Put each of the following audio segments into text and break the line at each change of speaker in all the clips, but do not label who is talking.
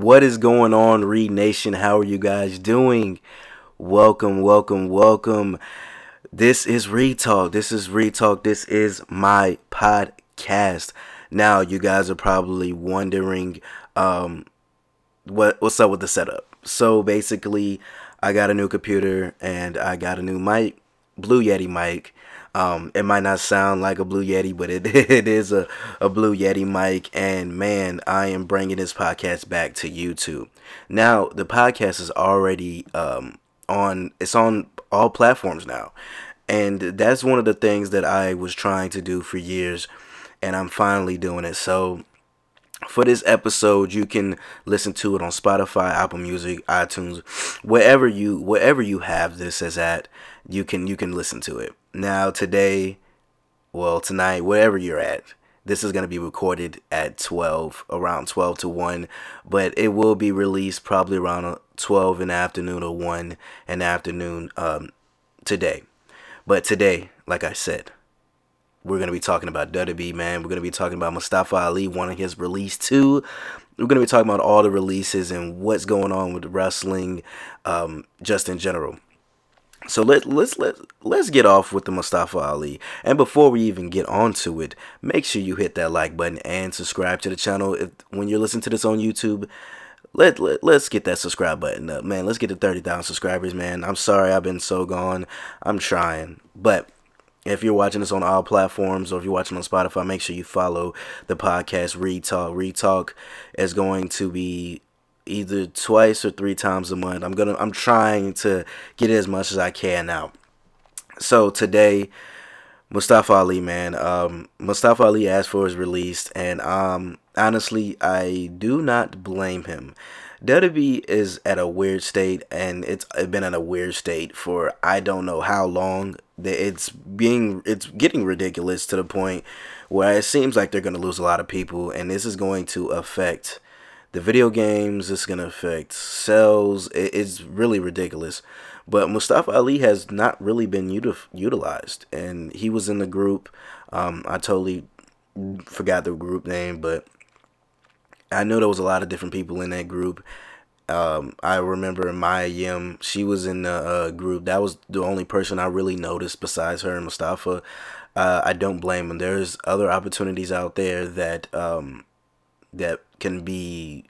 What is going on, Reid Nation? How are you guys doing? Welcome, welcome, welcome. This is Reid Talk. This is Reid Talk. This is my podcast. Now, you guys are probably wondering, what's up with the setup. So basically, I got a new computer and I got a new mic, Blue Yeti mic. It might not sound like a Blue Yeti, but it is a Blue Yeti mic. And man, I am bringing this podcast back to YouTube. Now, the podcast is already it's on all platforms now. And that's one of the things that I was trying to do for years, and I'm finally doing it. So for this episode, you can listen to it on Spotify, Apple Music, iTunes, wherever you have this as at, you can listen to it. Now tonight, wherever you're at, this is going to be recorded at around 12 to 1, but it will be released probably around 12 in the afternoon or 1 in the afternoon today. But today, like I said, we're going to be talking about WWE, man. We're going to be talking about Mustafa Ali wanting his release too. We're going to be talking about all the releases and what's going on with wrestling, just in general. So let's get off with the Mustafa Ali. And before we even get onto it, make sure you hit that like button and subscribe to the channel. When you're listening to this on YouTube, let's get that subscribe button up, man. Let's get to 30,000 subscribers, man. I'm sorry I've been so gone. I'm trying, but if you're watching this on all platforms or if you're watching on Spotify, make sure you follow the podcast Reid Talk. Reid Talk is going to be either twice or 3 times a month. I'm trying to get it as much as I can now. So today, Mustafa Ali, man. Mustafa Ali asked for his release, and honestly, I do not blame him. WWE is at a weird state, and it's been in a weird state for I don't know how long. It's getting ridiculous to the point where it seems like they're going to lose a lot of people, and this is going to affect the video games. It's going to affect sales. It's really ridiculous. But Mustafa Ali has not really been utilized, and he was in the group. I totally forgot the group name, but I know there was a lot of different people in that group. I remember Maya Yim. She was in the group. That was the only person I really noticed besides her and Mustafa. I don't blame him. There's other opportunities out there that that can be,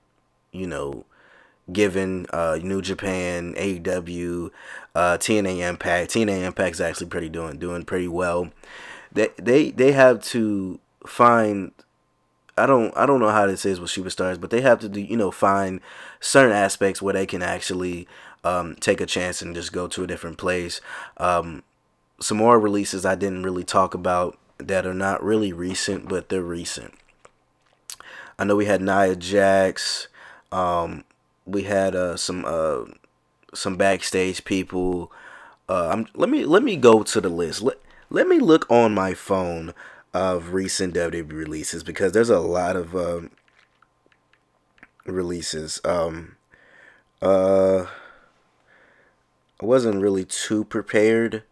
given. New Japan, AEW, TNA Impact. TNA Impact's actually doing pretty well. They have to find. I don't know how this is with superstars, but they have to do, find certain aspects where they can actually take a chance and just go to a different place. Some more releases I didn't really talk about that are not really recent, but they're recent. I know we had Nia Jax. We had some backstage people. Let me go to the list. Let me look on my phone of recent WWE releases, because there's a lot of releases. I wasn't really too prepared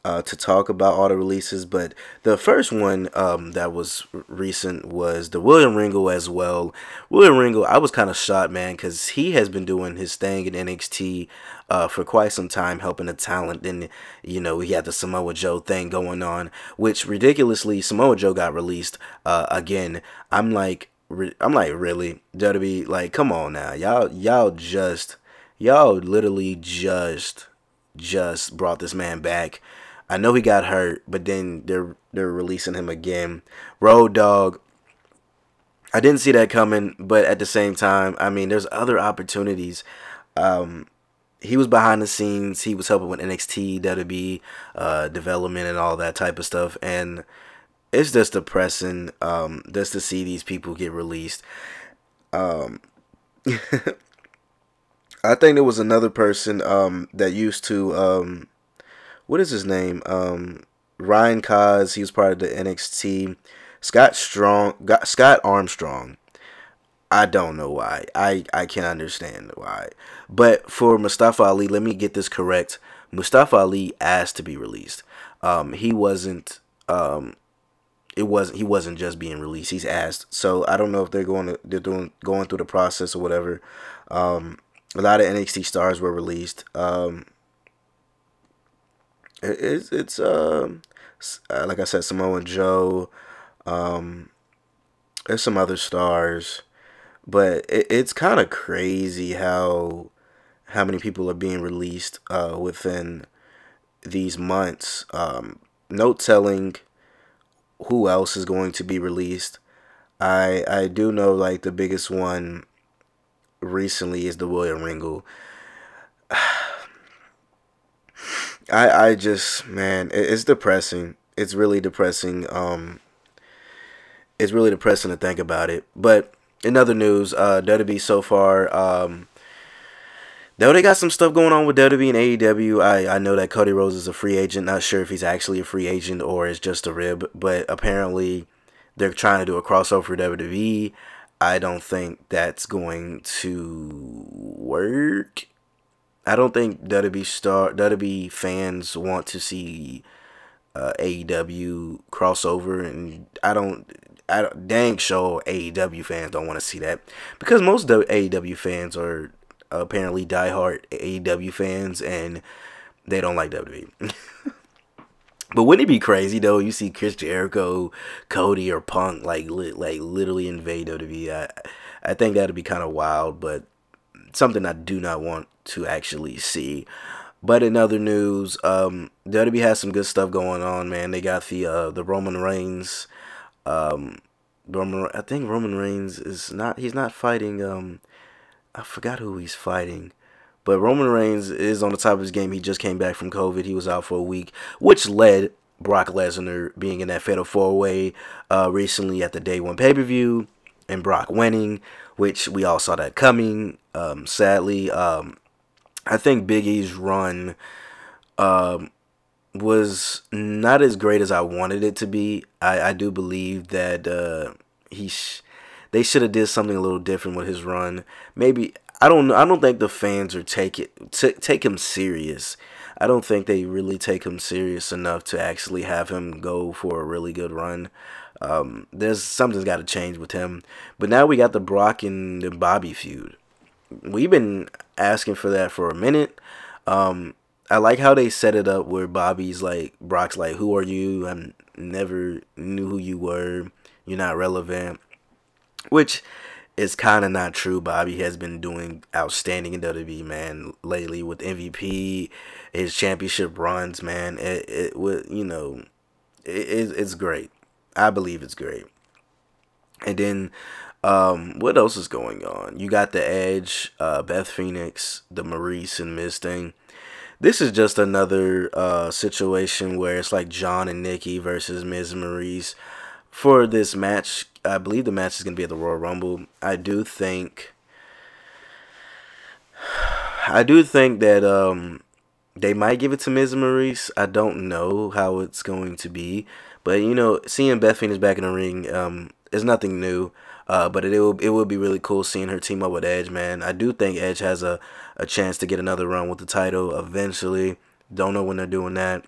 to talk about all the releases, but the first one that was recent was the William Regal as well. William Regal, I was kind of shocked, man, because he has been doing his thing in NXT for quite some time, helping the talent. Then, he had the Samoa Joe thing going on, which ridiculously Samoa Joe got released again. I'm like, really? WWE, like, come on now, y'all literally just brought this man back. I know he got hurt, but then they're releasing him again. Road Dogg, I didn't see that coming, but at the same time, I mean, there's other opportunities. He was behind the scenes. He was helping with NXT, WWE development and all that type of stuff, and it's just depressing just to see these people get released. I think there was another person that used to what is his name? Ryan Kaz. He was part of the NXT. Scott Armstrong. I don't know why. I can't understand why. But for Mustafa Ali, let me get this correct. Mustafa Ali asked to be released. He wasn't he wasn't just being released. He's asked. So I don't know if going through the process or whatever. A lot of NXT stars were released. It's like I said, Samoa Joe. There's some other stars, but it's kind of crazy how many people are being released within these months. No telling who else is going to be released. I do know, like, the biggest one recently is the Royal Rumble. I just, man, it's depressing. It's really depressing. It's really depressing to think about it. But in other news, WWE so far, though they got some stuff going on with WWE and AEW. I know that Cody Rhodes is a free agent. Not sure if he's actually a free agent or it's just a rib. But apparently they're trying to do a crossover for WWE. I don't think that's going to work. I don't think WWE fans want to see AEW crossover, and I don't dang sure AEW fans don't want to see that, because most AEW fans are apparently diehard AEW fans and they don't like WWE. But wouldn't it be crazy though? You see Chris Jericho, Cody, or Punk like literally invade WWE. I think that'd be kind of wild, but something I do not want to actually see. But in other news, WWE has some good stuff going on, man. They got the Roman Reigns. I think Roman Reigns is not. He's not fighting. I forgot who he's fighting. But Roman Reigns is on the top of his game. He just came back from COVID. He was out for a week, which led Brock Lesnar being in that Fatal 4-Way recently at the Day 1 pay-per-view, and Brock winning, which we all saw that coming. Sadly, I think Big E's run was not as great as I wanted it to be. I do believe that they should have did something a little different with his run. Maybe, I don't think the fans are take him serious. I don't think they really take him serious enough to actually have him go for a really good run. Something's got to change with him. But now we got the Brock and the Bobby feud. We've been asking for that for a minute. I like how they set it up where Brock's like, who are you? I never knew who you were. You're not relevant. Which is kind of not true. Bobby has been doing outstanding in WWE, man, lately with MVP, his championship runs, man. It's great. I believe it's great. And then, what else is going on? You got the Edge, Beth Phoenix, the Maurice and Miz thing. This is just another situation where it's like John and Nikki versus Miz and Maurice. For this match, I believe the match is going to be at the Royal Rumble. I do think that they might give it to Miz and Maurice. I don't know how it's going to be. But, you know, seeing Beth Phoenix back in the ring is nothing new. But it will be really cool seeing her team up with Edge, man. I do think Edge has a chance to get another run with the title eventually. Don't know when they're doing that.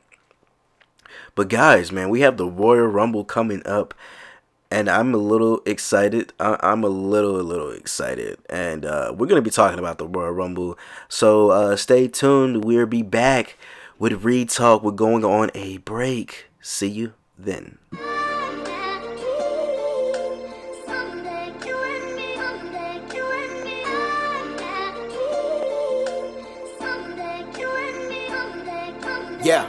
But guys, man, we have the Royal Rumble coming up, and I'm a little excited. I'm a little excited, and we're gonna be talking about the Royal Rumble. So stay tuned. We'll be back with Reid Talk. We're going on a break. See you then. Yeah.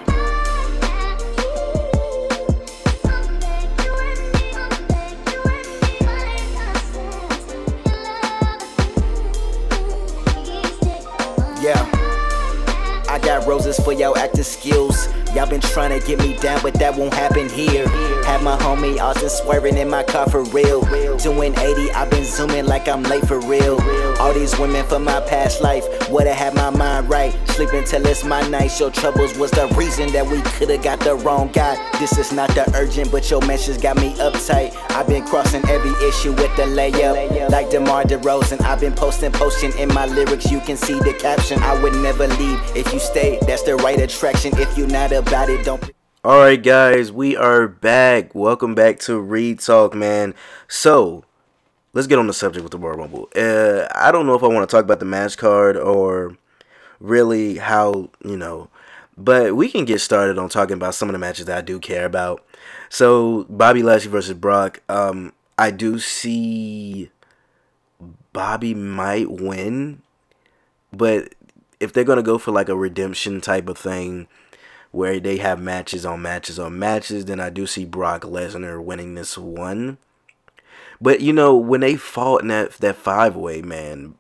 I got roses for y'all acting skills. Y'all been trying to get me down, but that won't happen here. Had my homie Austin swerving in my car for real. Doing 80, I've been zooming like I'm late for real. All these women from my past life, would've had my mind right. Sleeping till it's my night. Your troubles was the reason that we could've got the wrong guy. This is not the urgent, but your message got me uptight. I've been crossing every issue with the layup. Like DeMar DeRozan, I've been posting in my lyrics. You can see the caption. I would never leave if you stay. That's the right attraction. If you not about it, don't. Alright guys, we are back. Welcome back to Reid Talk, man. So, let's get on the subject with the Royal Rumble. I don't know if I want to talk about the match card or really how, but we can get started on talking about some of the matches that I do care about. So, Bobby Lashley versus Brock. I do see Bobby might win, but if they're going to go for like a redemption type of thing, where they have matches on matches on matches, then I do see Brock Lesnar winning this one. But when they fought in that five-way, man,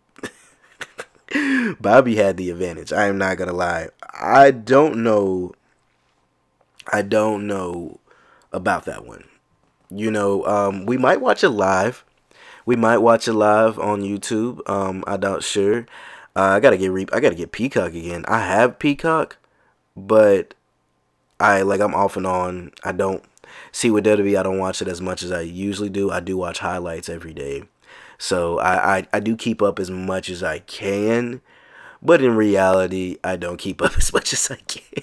Bobby had the advantage. I am not gonna lie. I don't know. I don't know about that one. We might watch it live. We might watch it live on YouTube. I doubt sure. I gotta get Peacock again. I have Peacock, but I'm off and on. I don't see with WWE. I don't watch it as much as I usually do. I do watch highlights every day, so I do keep up as much as I can. But in reality, I don't keep up as much as I can.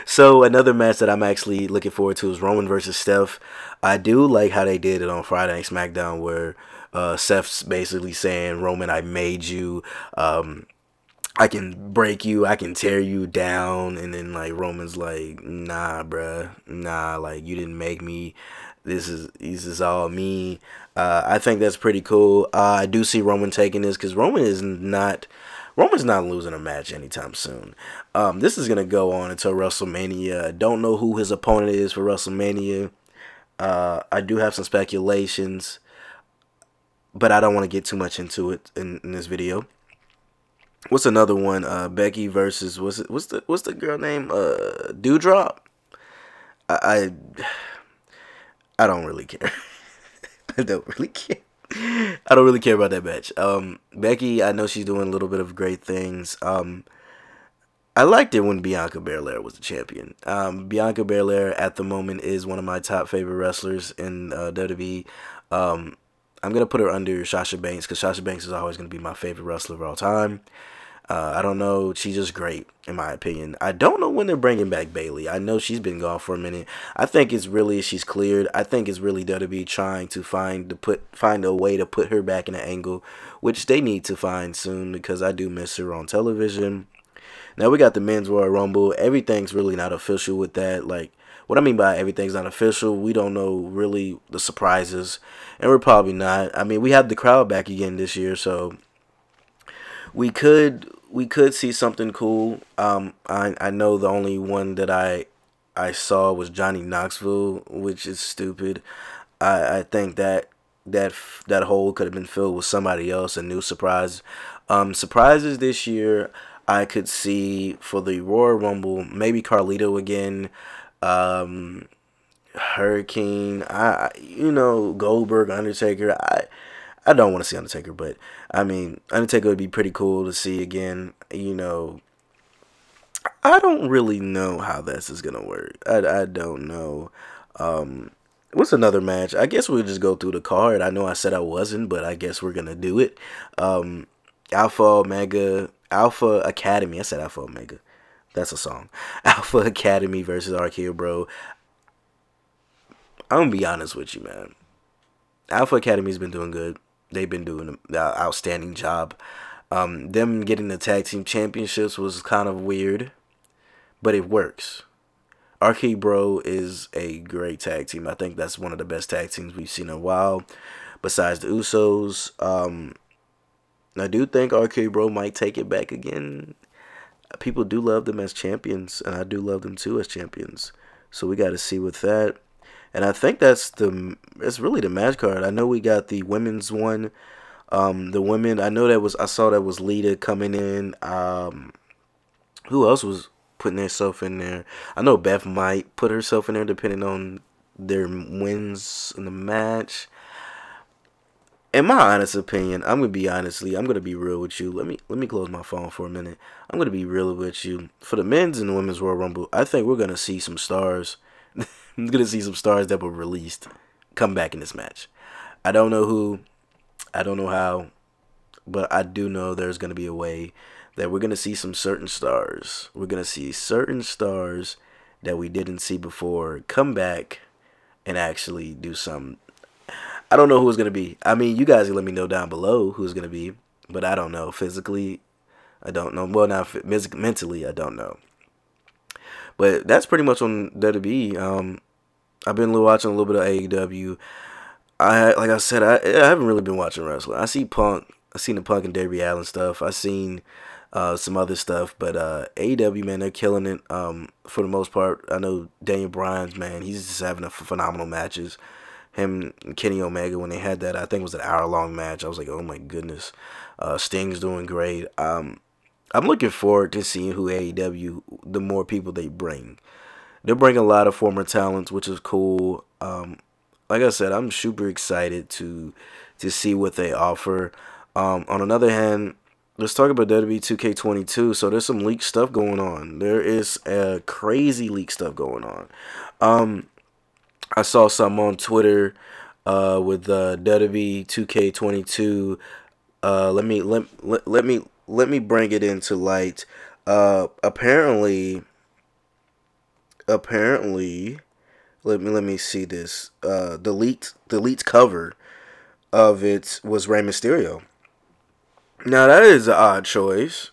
So another match that I'm actually looking forward to is Roman versus Steph. I do like how they did it on Friday Night SmackDown, where Steph's basically saying, "Roman, I made you. I can break you, I can tear you down," and then like Roman's like, "Nah, bruh, nah, like you didn't make me. This is all me." I think that's pretty cool. I do see Roman taking this because Roman's not losing a match anytime soon. This is gonna go on until WrestleMania. I don't know who his opponent is for WrestleMania. I do have some speculations, but I don't want to get too much into it in this video. What's another one? Becky versus what's the girl name? Dewdrop. I I don't really care. I don't really care. I don't really care about that match. Becky, I know she's doing a little bit of great things. I liked it when Bianca Belair was the champion. Bianca Belair at the moment is one of my top favorite wrestlers in WWE. I'm gonna put her under Sasha Banks because Sasha Banks is always gonna be my favorite wrestler of all time. I don't know. She's just great, in my opinion. I don't know when they're bringing back Bayley. I know she's been gone for a minute. I think it's really she's cleared. I think it's really WWE trying to find a way to put her back in an angle, which they need to find soon because I do miss her on television. Now we got the Men's Royal Rumble. Everything's really not official with that. Like, what I mean by everything's not official, we don't know really the surprises, and we're probably not. I mean, we have the crowd back again this year, so we could see something cool. I know the only one that I saw was Johnny Knoxville, which is stupid. I think that hole could have been filled with somebody else, a new surprise. Surprises this year, I could see for the Royal Rumble, maybe Carlito again, Hurricane, Goldberg, Undertaker. I don't want to see Undertaker, but I mean, Undertaker would be pretty cool to see again. I don't really know how this is gonna work. I don't know. What's another match? I guess we'll just go through the card. I know I said I wasn't, but I guess we're gonna do it. Alpha Omega, Alpha Academy. I said Alpha Omega. That's a song. Alpha Academy versus RKO Bro. I'm gonna be honest with you, man. Alpha Academy's been doing good. They've been doing an outstanding job. Them getting the tag team championships was kind of weird, but it works. RK Bro is a great tag team. I think that's one of the best tag teams we've seen in a while, besides the Usos. I do think RK Bro might take it back again. People do love them as champions, and I do love them too as champions. So we got to see with that. And I think that's really the match card. I know we got the women's one. The women, I saw that was Lita coming in. Who else was putting herself in there? I know Beth might put herself in there depending on their wins in the match. In my honest opinion, I'm gonna be real with you. Let me close my phone for a minute. I'm gonna be real with you. For the men's and the women's Royal Rumble, I think we're gonna see some stars. I'm gonna see some stars that were released come back in this match. I don't know who, I don't know how, but I do know there's gonna be a way that we're gonna see some certain stars. We're gonna see certain stars that we didn't see before come back and actually do some. I don't know who it's gonna be. I mean, you guys can let me know down below who's gonna be, but I don't know. Physically, I don't know. Well, not mentally, I don't know. But that's pretty much on WWE. I've been watching a little bit of AEW. Like I said, I haven't really been watching wrestling. I see Punk. I seen the Punk and Darby Allin stuff. I seen some other stuff, but AEW, man, they're killing it. For the most part, I know Daniel Bryan's, man, he's just having a phenomenal matches. Him and Kenny Omega, when they had that, I think it was an hour-long match. I was like, oh my goodness. Sting's doing great. I'm looking forward to seeing who AEW, the more people they bring. They're bringing a lot of former talents, which is cool. Like I said, I'm super excited to see what they offer. On another hand, let's talk about WWE 2K22. So there's some leaked stuff going on. There is crazy leaked stuff going on. I saw some on Twitter with WWE 2K22. Let me bring it into light. Apparently, let me see this. The leaked cover of it was Rey Mysterio. Now that is an odd choice.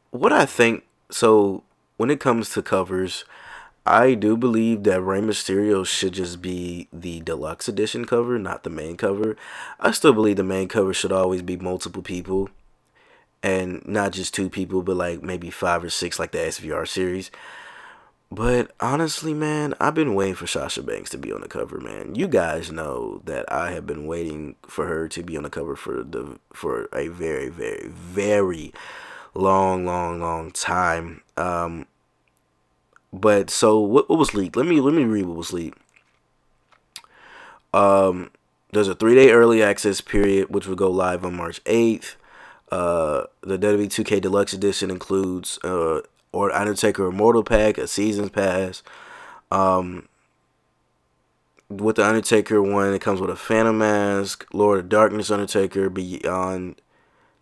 What I think, so when it comes to covers, I do believe that Rey Mysterio should just be the deluxe edition cover, not the main cover. I still believe the main cover should always be multiple people, and not just 2 people, but like maybe 5 or 6, like the SVR series. But honestly, man, I've been waiting for Sasha Banks to be on the cover, man. You guys know that I have been waiting for her to be on the cover for a very, very, very long time. But so what was leaked? Let me read what was leaked. There's a 3-day early access period, which will go live on March 8th. The WWE 2K Deluxe Edition includes or Undertaker Immortal Pack, a Seasons Pass. With the Undertaker one, it comes with a Phantom Mask, Lord of Darkness Undertaker Beyond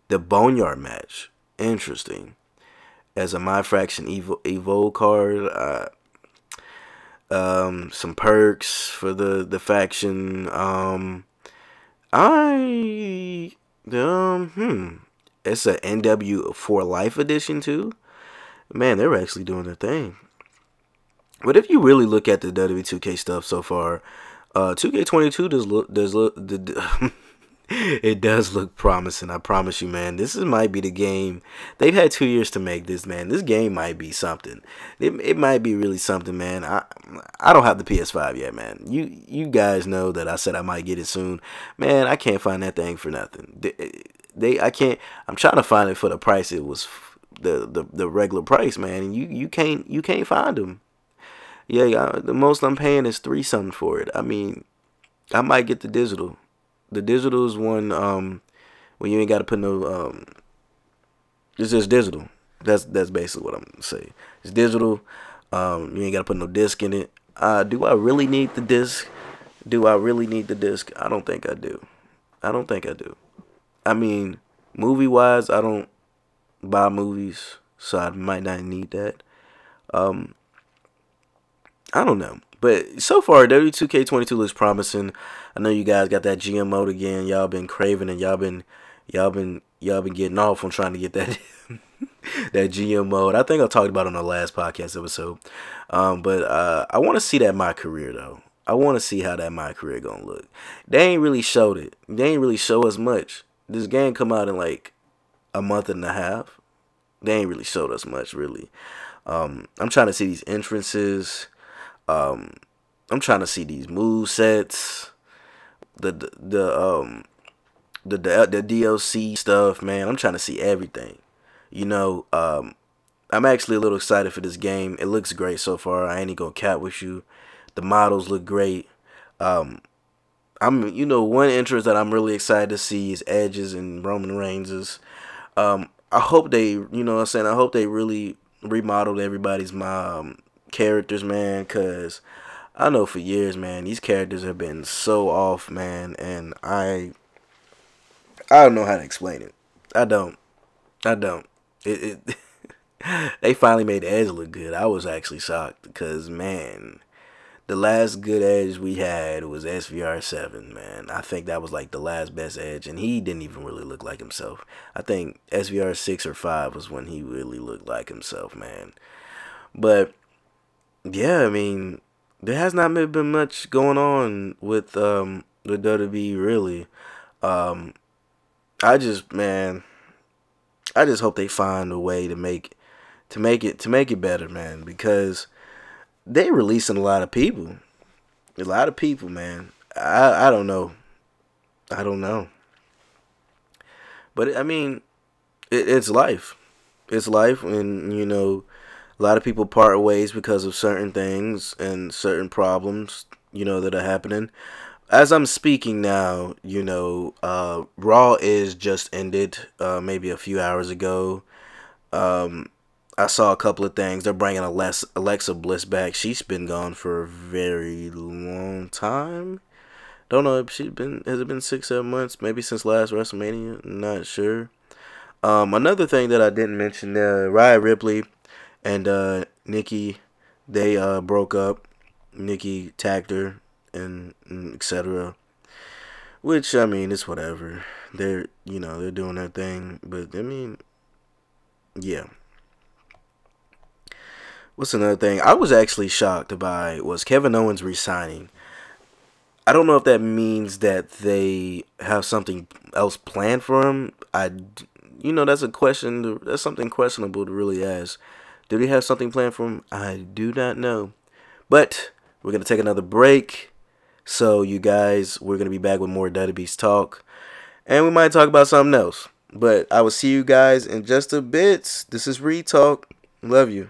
the Boneyard match. Interesting. As a My Fraction Evo card. Some perks for the faction. It's a NW for Life edition too. Man, they're actually doing their thing. But if you really look at the WWE 2K stuff so far, 2K22 does look it does look promising. I promise you, man. This might be the game. They've had 2 years to make this, man. This game might be something. It might be really something, man. I don't have the PS5 yet, man. You guys know that I said I might get it soon. Man, I can't find that thing for nothing. I can't. I'm trying to find it for the price it was, the regular price, man. And you can't find them. Yeah, the most I'm paying is $3 something for it. I mean, I might get the digital. The digital is one when you ain't got to put no it's just digital. That's basically what I'm gonna say. It's digital. You ain't got to put no disc in it. Do I really need the disc? Do I really need the disc? I don't think I do. I mean, movie wise, I don't buy movies, so I might not need that. I don't know. But so far, W2K22 looks promising. I know you guys got that GM mode again. Y'all been craving and y'all been getting off on trying to get that that GM mode. I think I talked about it on the last podcast episode. But I want to see that My Career though. I want to see how that My Career gonna look. They ain't really showed it. They ain't really show us much. This game come out in like a month and a half. They ain't really showed us much really. I'm trying to see these entrances. I'm trying to see these move sets, the DLC stuff, man. I'm trying to see everything. You know, I'm actually a little excited for this game. It looks great so far. I ain't gonna cap with you. The models look great. You know, one entrance that I'm really excited to see is Edge's and Roman Reigns's. I hope they, you know what I'm saying, I hope they really remodeled everybody's characters, man, because I know for years, man, these characters have been so off, man, and I don't know how to explain it. I don't. They finally made Edge look good. I was actually shocked because, man, the last good Edge we had was SVR 7, man. I think that was like the last best Edge, and he didn't even really look like himself. I think SVR 6 or 5 was when he really looked like himself, man. But yeah, I mean, there has not been much going on with the WWE really. Um, I just, man, I just hope they find a way to make it better, man, because they releasing a lot of people, man. I don't know, I don't know, but I mean, it's life. It's life, and you know, a lot of people part ways because of certain things and certain problems, you know, that are happening. As I'm speaking now, you know, Raw is just ended, maybe a few hours ago. Um, I saw a couple of things. They're bringing Alexa Bliss back. She's been gone for a very long time. Don't know if has it been 6, 7 months? Maybe since last WrestleMania. Not sure. Another thing that I didn't mention, Rhea Ripley and Nikki, they broke up. Nikki tagged her and etc. Which, I mean, it's whatever. They're, you know, they're doing their thing, but I mean, yeah. What's another thing I was actually shocked by was Kevin Owens resigning. I don't know if that means that they have something else planned for him. You know, that's a question. That's something questionable to really ask. Do they have something planned for him? I do not know. But we're gonna take another break. So you guys, we're gonna be back with more Database talk, and we might talk about something else. But I will see you guys in just a bit. This is Reid Talk. Love you.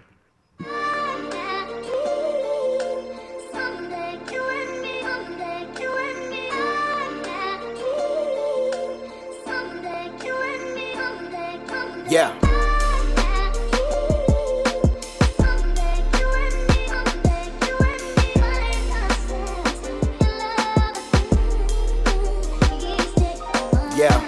Yeah. Yeah.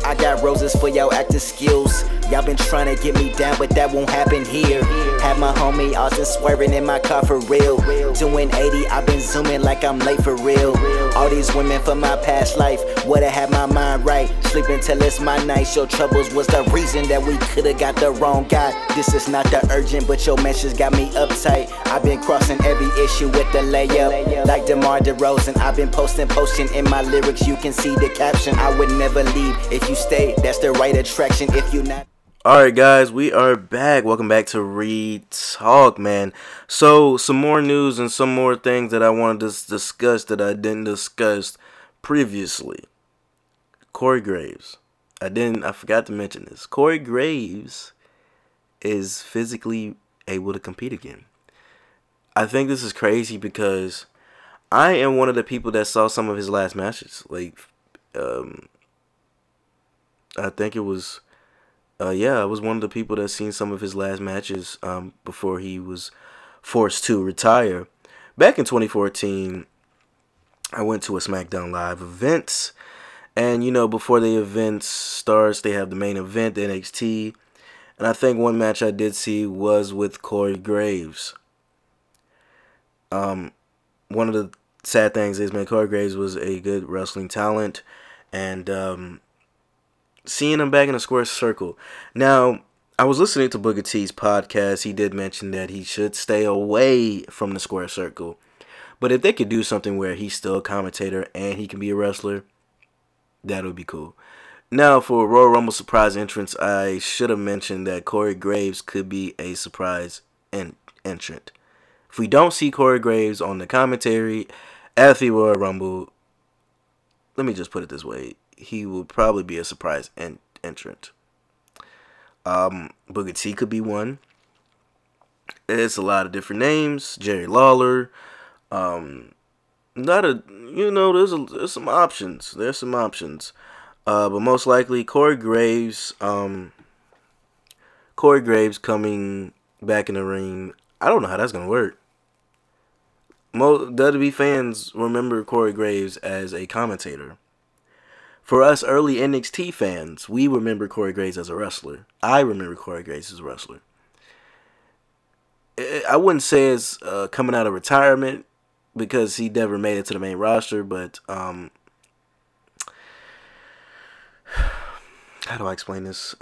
I got roses for y'all acting skills. Y'all been trying to get me down, but that won't happen here. Had my homie Austin swerving in my car for real. Doing 80, I've been zooming like I'm late for real. All these women from my past life, would've had my mind right. Sleeping till it's my night. Your troubles was the reason that we could've got the wrong guy. This is not the urgent, but your message got me uptight. I've been crossing every issue with the layup. Like DeMar DeRozan, I've been posting in my lyrics. You can see the caption. I would never leave. If you stay, that's the right attraction. If you not.
Alright guys, we are back. Welcome back to Reid Talk, man. So, some more news and some more things that I wanted to discuss that I didn't discuss previously. Corey Graves. I forgot to mention this. Corey Graves is physically able to compete again. I think this is crazy because I am one of the people that saw some of his last matches. Like, I think it was... yeah, I was one of the people that seen some of his last matches before he was forced to retire. Back in 2014, I went to a SmackDown Live event. And, you know, before the event starts, they have the main event, NXT. And I think one match I did see was with Corey Graves. One of the sad things is, man, Corey Graves was a good wrestling talent. And, seeing him back in the square circle. Now, I was listening to Booker T's podcast. He did mention that he should stay away from the square circle. But if they could do something where he's still a commentator and he can be a wrestler, that would be cool. Now, for a Royal Rumble surprise entrance, I should have mentioned that Corey Graves could be a surprise entrant. If we don't see Corey Graves on the commentary at the Royal Rumble, let me just put it this way. He will probably be a surprise entrant. Booker T could be one. It's a lot of different names. Jerry Lawler. There's some options. There's some options. But most likely Corey Graves. Corey Graves coming back in the ring. I don't know how that's gonna work. Most WWE fans remember Corey Graves as a commentator. For us early NXT fans, we remember Corey Graves as a wrestler. I remember Corey Graves as a wrestler. I wouldn't say it's coming out of retirement because he never made it to the main roster, but how do I explain this?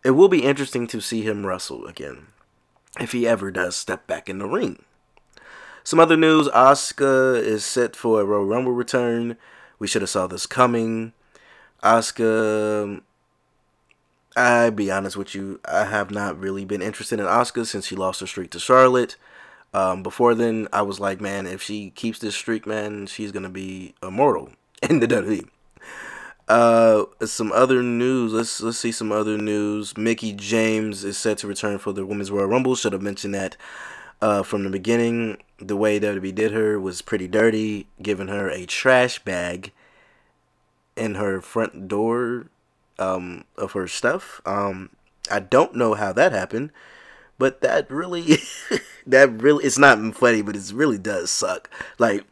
It will be interesting to see him wrestle again if he ever does step back in the ring. Some other news: Asuka is set for a Royal Rumble return. We should have saw this coming. Asuka, I'll be honest with you, I have not really been interested in Asuka since she lost her streak to Charlotte. Before then, I was like, man, if she keeps this streak, man, she's gonna be immortal in the WWE. Some other news. Let's see some other news. Mickie James is set to return for the Women's Royal Rumble. Should have mentioned that from the beginning. The way WWE did her was pretty dirty, giving her a trash bag in her front door of her stuff. I don't know how that happened, but that really, it's not funny, but it really does suck. Like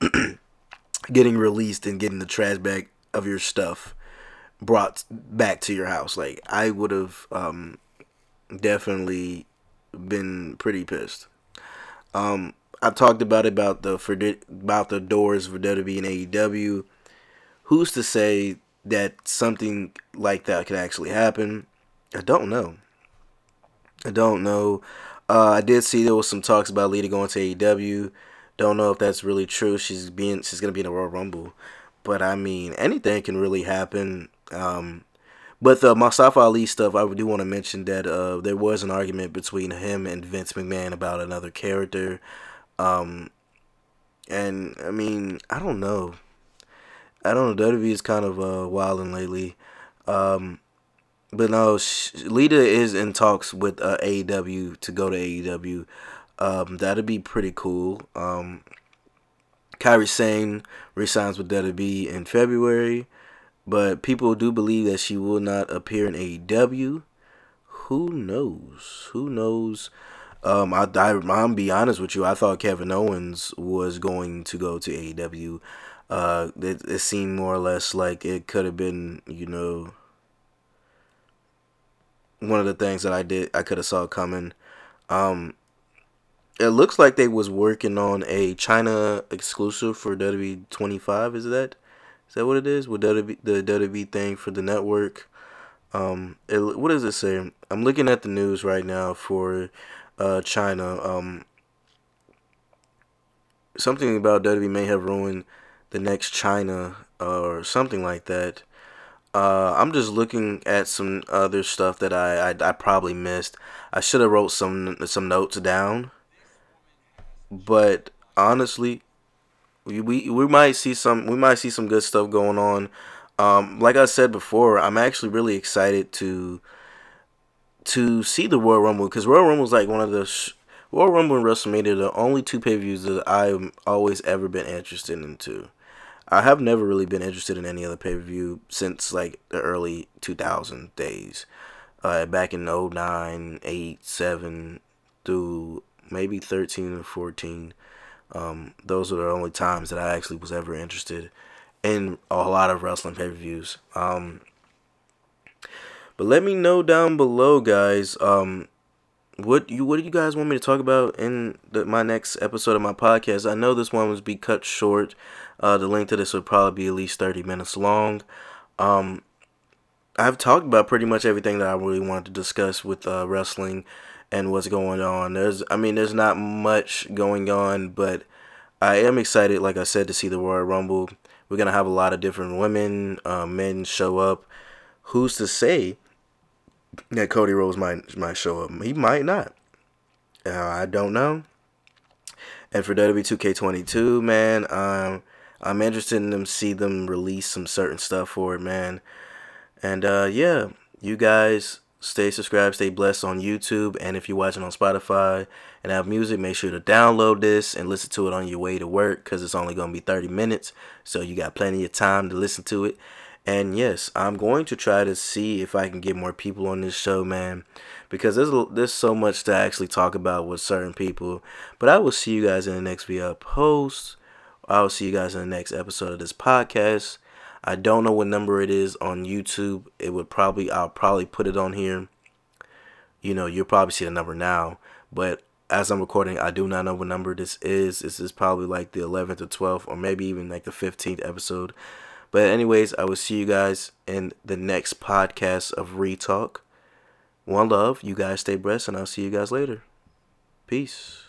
getting released and getting the trash bag of your stuff brought back to your house. Like I would have definitely been pretty pissed. I talked about the doors for WWE and AEW. Who's to say that something like that could actually happen? I don't know. I did see there was some talks about Lita going to AEW. Don't know if that's really true. She's gonna be in the Royal Rumble, but I mean anything can really happen. But the Mustafa Ali stuff, I do want to mention that there was an argument between him and Vince McMahon about another character. And I mean, I don't know. WWE is kind of wilding lately. But no, Lita is in talks with AEW to go to AEW. That'd be pretty cool. Kairi Sane resigns with WWE in February, but people do believe that she will not appear in AEW. Who knows? I'm be honest with you. I thought Kevin Owens was going to go to AEW. It seemed more or less like it could have been, one of the things that I could have saw coming. It looks like they was working on a China exclusive for WWE 25. Is that what it is? With WWE, the WWE thing for the network. What does it say? I'm looking at the news right now for China. Something about WWE may have ruined the next China or something like that. I'm just looking at some other stuff that I probably missed. I should have wrote some notes down, but honestly, we might see some good stuff going on. Like I said before, I'm actually really excited to see the Royal Rumble, because Royal Rumble is like one of the Royal Rumble and WrestleMania are the only two pay-per-views that I've always ever been interested into. I have never really been interested in any other pay-per-view since like the early 2000 days. Back in 09, 8, 7 through maybe 13 or 14. Those are the only times that I actually was ever interested in a lot of wrestling pay-per-views. But let me know down below, guys. What do you guys want me to talk about in my next episode of my podcast? I know this one was be cut short. The length of this would probably be at least 30 minutes long. I've talked about pretty much everything that I really wanted to discuss with wrestling and what's going on. There's not much going on, but I am excited, like I said, to see the Royal Rumble. We're gonna have a lot of different women, men show up. Who's to say that Cody Rhodes might show up? He might not. I don't know. And for WWE 2K22, man, I'm interested in see them release some certain stuff for it, man. And yeah, you guys stay subscribed, stay blessed on YouTube, and if you're watching on Spotify and have music, make sure to download this and listen to it on your way to work, because it's only going to be 30 minutes, so you got plenty of time to listen to it. And yes, I'm going to try to see if I can get more people on this show, man, because there's so much to actually talk about with certain people. But I will see you guys in the next video post. I will see you guys in the next episode of this podcast. I don't know what number it is on YouTube. I'll probably put it on here. You know, you'll probably see the number now, but as I'm recording, I do not know what number this is. This is probably like the 11th or 12th, or maybe even like the 15th episode. But anyways, I will see you guys in the next podcast of Reid Talk. One love. You guys stay blessed, and I'll see you guys later. Peace.